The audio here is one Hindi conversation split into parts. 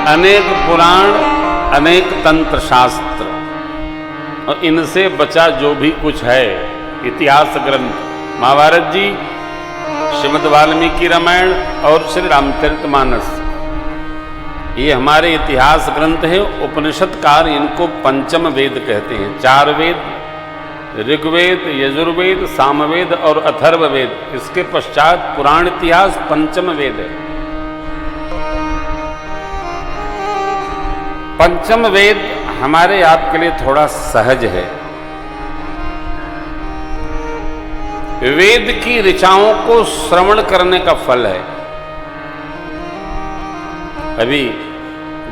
अनेक पुराण, अनेक तंत्र शास्त्र और इनसे बचा जो भी कुछ है इतिहास ग्रंथ, महाभारत जी, श्रीमद् वाल्मीकि रामायण और श्री रामचरितमानस, ये हमारे इतिहास ग्रंथ हैं। उपनिषदकार इनको पंचम वेद कहते हैं। 4 वेद, ऋग्वेद, यजुर्वेद, सामवेद और अथर्ववेद, इसके पश्चात पुराण इतिहास पंचम वेद है। पंचम वेद हमारे आपके लिए थोड़ा सहज है। वेद की ऋचाओं को श्रवण करने का फल है। अभी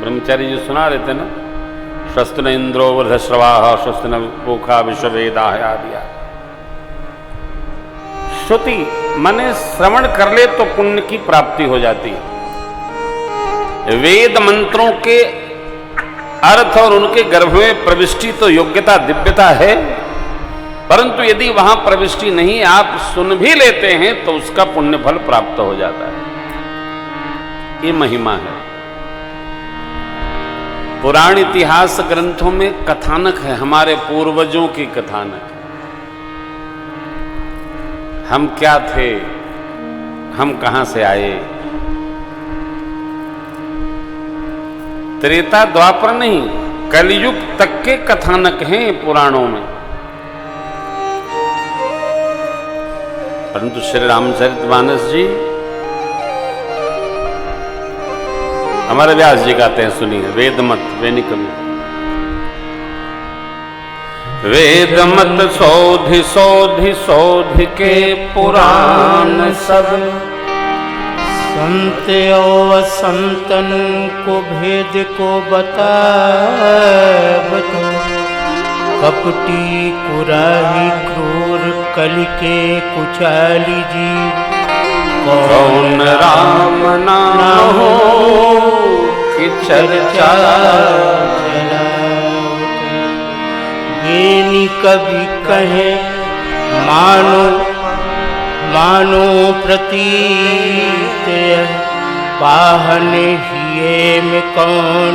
ब्रह्मचारी जी सुना रहे थे ना, स्वस्ति न इंद्रो वृद्धश्रवाः स्वस्ति न पूषा विश्ववेदाः आदि। श्रुति माने श्रवण कर ले तो पुण्य की प्राप्ति हो जाती है। वेद मंत्रों के अर्थ और उनके गर्भ में प्रविष्टि तो योग्यता दिव्यता है, परंतु यदि वहां प्रविष्टि नहीं आप सुन भी लेते हैं तो उसका पुण्य फल प्राप्त हो जाता है। ये महिमा है। पुराण इतिहास ग्रंथों में कथानक है, हमारे पूर्वजों की कथानक। हम क्या थे, हम कहां से आए। त्रेता द्वापर नहीं, कलयुग तक के कथानक हैं पुराणों में। परंतु श्री रामचरितमानस जी हमारे व्यास जी गाते हैं, सुनिए। वेदमत वेनी कवि। वेदमत शोधि शोधि शोधि के पुराण सब, संत और संतन को भेद को बता कपटी कुराही क्रूर कलि के कुचाली जीव, कौन राम नाम हो कि चर्चा बेनी कभी कहे मानो मानो प्रतीत, पाहन हिये में कौन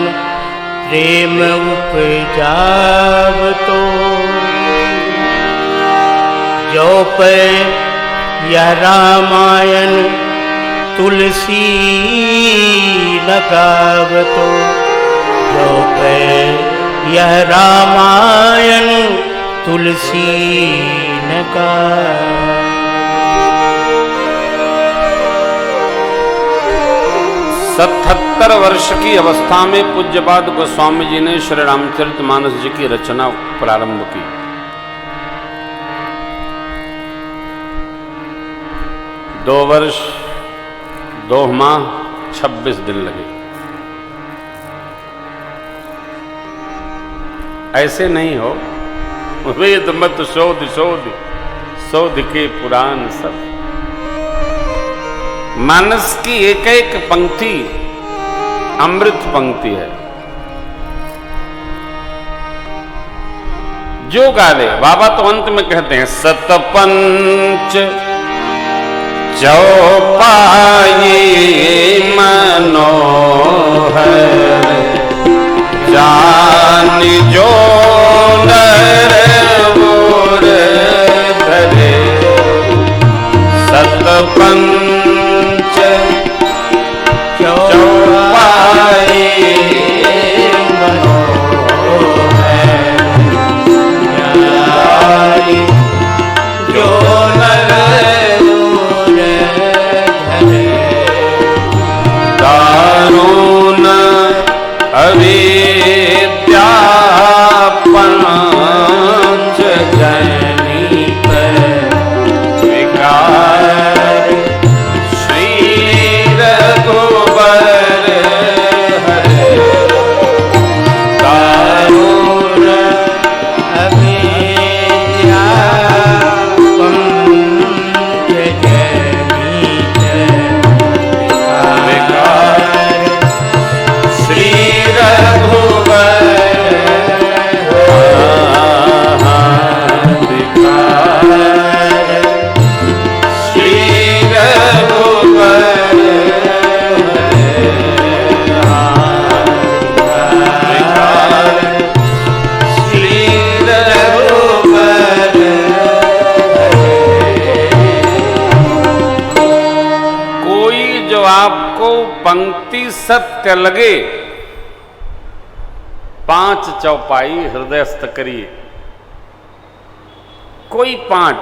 प्रेम उपजाव तो, जो पे यह रामायण तुलसी न गावतो, जो पे यह रामायण तुलसी न गावतो। 77 वर्ष की अवस्था में पूज्यपाद गोस्वामी जी ने श्री रामचरितमानस जी की रचना प्रारंभ की। दो वर्ष 2 माह 26 दिन लगे। ऐसे नहीं हो, वेद मत शोध शोध शोध के पुराण सब। मानस की एक एक पंक्ति अमृत पंक्ति है। जो गा ले, बाबा तो अंत में कहते हैं सतपंच चौपाई मनोहर, जान जो नर मोर धरे, सतपंच चौपाई मनोहर, जान जो नर दारुण सत्य लगे 5 चौपाई हृदयस्थ करिए। कोई 5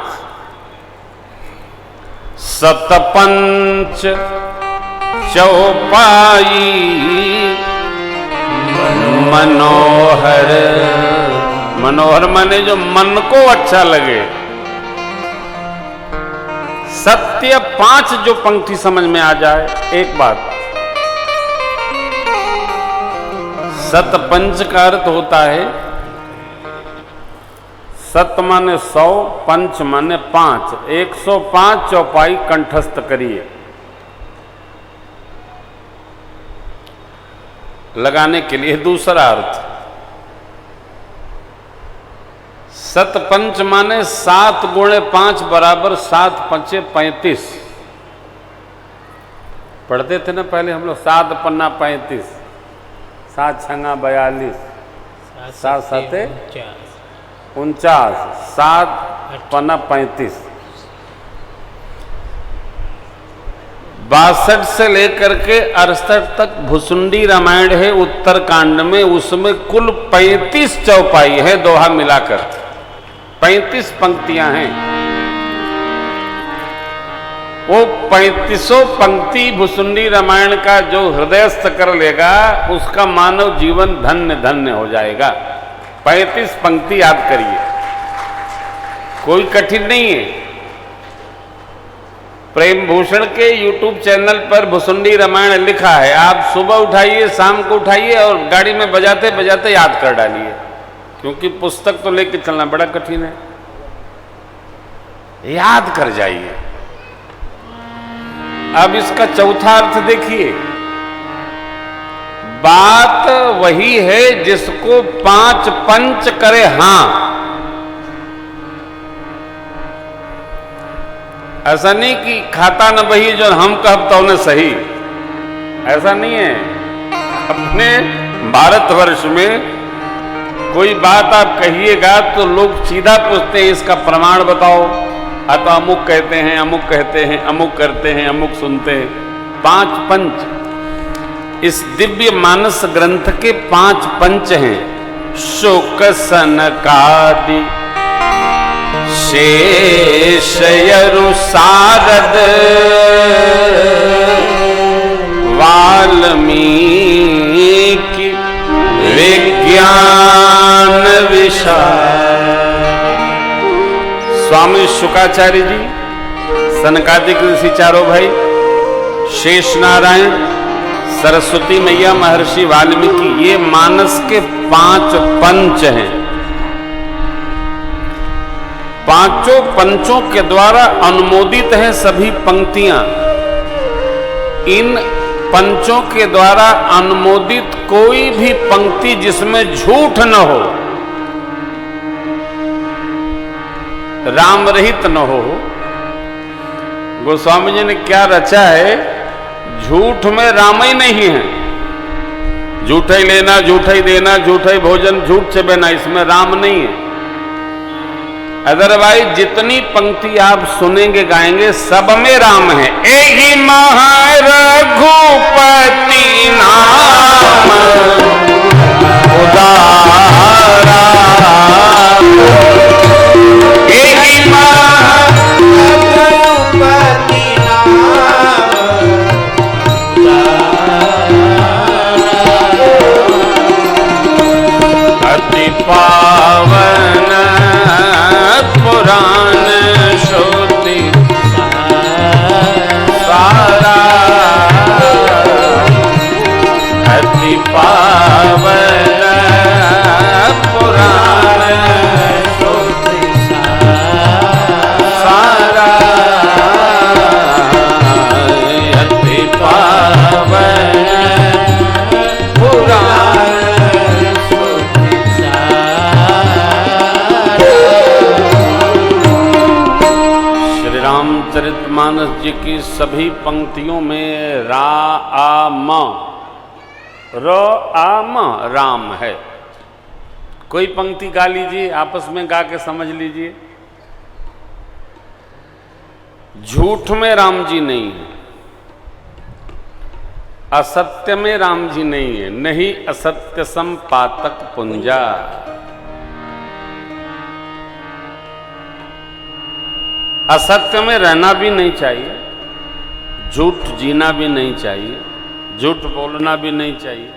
सतपंच चौपाई मनोहर। मनोहर माने जो मन को अच्छा लगे। सत्य 5 जो पंक्ति समझ में आ जाए। एक बात, सतपंच का अर्थ होता है, सत माने 100, पंच माने 5, 105 चौपाई कंठस्थ करिए। लगाने के लिए दूसरा अर्थ, सतपंच माने 7 गुणे 5 बराबर 7 पंचे 35। पढ़ते थे ना पहले हम लोग, 7 पन्ना 35, 7 छंगा 42, 7 सते 49, 7 पन्ना 35। 62 से लेकर के 68 तक भुसुंडी रामायण है उत्तर कांड में, उसमें कुल 35 चौपाई है दोहा मिलाकर, 35 पंक्तियां हैं। वो 35 पंक्ति भुसुंडी रामायण का जो हृदयस्थ कर लेगा उसका मानव जीवन धन्य धन्य हो जाएगा। 35 पंक्ति याद करिए, कोई कठिन नहीं है। प्रेम भूषण के YouTube चैनल पर भुसुंडी रामायण लिखा है, आप सुबह उठाइए, शाम को उठाइए और गाड़ी में बजाते बजाते याद कर डालिए, क्योंकि पुस्तक तो लेके चलना बड़ा कठिन है। याद कर जाइए। अब इसका चौथा अर्थ देखिए, बात वही है जिसको 5 पंच करे हां। ऐसा नहीं कि खाता न बही जो हम कहब तो उन्हें सही, ऐसा नहीं है। अपने भारतवर्ष में कोई बात आप कहिएगा तो लोग सीधा पूछते हैं इसका प्रमाण बताओ, तो अमुक कहते हैं, अमुक कहते हैं, अमुक करते हैं, अमुक सुनते हैं। 5 पंच इस दिव्य मानस ग्रंथ के 5 पंच हैं। शुक सनकादि शेषयरु सारद वाल्मीकि विज्ञान विशारद। स्वामी शुकाचार्य जी, सनकादिक ऋषि चारों भाई, शेष नारायण, सरस्वती मैया, महर्षि वाल्मीकि, ये मानस के 5 पंच हैं। 5 पंचों के द्वारा अनुमोदित हैं सभी पंक्तियां। इन पंचों के द्वारा अनुमोदित कोई भी पंक्ति जिसमें झूठ न हो, राम रहित न हो। गोस्वामी जी ने क्या रचा है, झूठ में राम ही नहीं है। झूठा ही लेना, झूठा ही देना, झूठा ही भोजन, झूठ से बना, इसमें राम नहीं है। अदरवाइज जितनी पंक्ति आप सुनेंगे गाएंगे सब में राम है। एहि महारघुपति नाम उदारा, एहि महारघुपति नाम अति पावन पुराण श्रुति सारा, अति पावन पुराण श्रुति सारा, अति पावन पुराण श्रुति रामचरितमानस जी की सभी पंक्तियों में राम है। कोई पंक्ति गा लीजिए, आपस में गा के समझ लीजिए, झूठ में राम जी नहीं है। असत्य में राम जी नहीं है, नहीं असत्य सम पातक पुंजा। असत्य में रहना भी नहीं चाहिए, झूठ जीना भी नहीं चाहिए, झूठ बोलना भी नहीं चाहिए।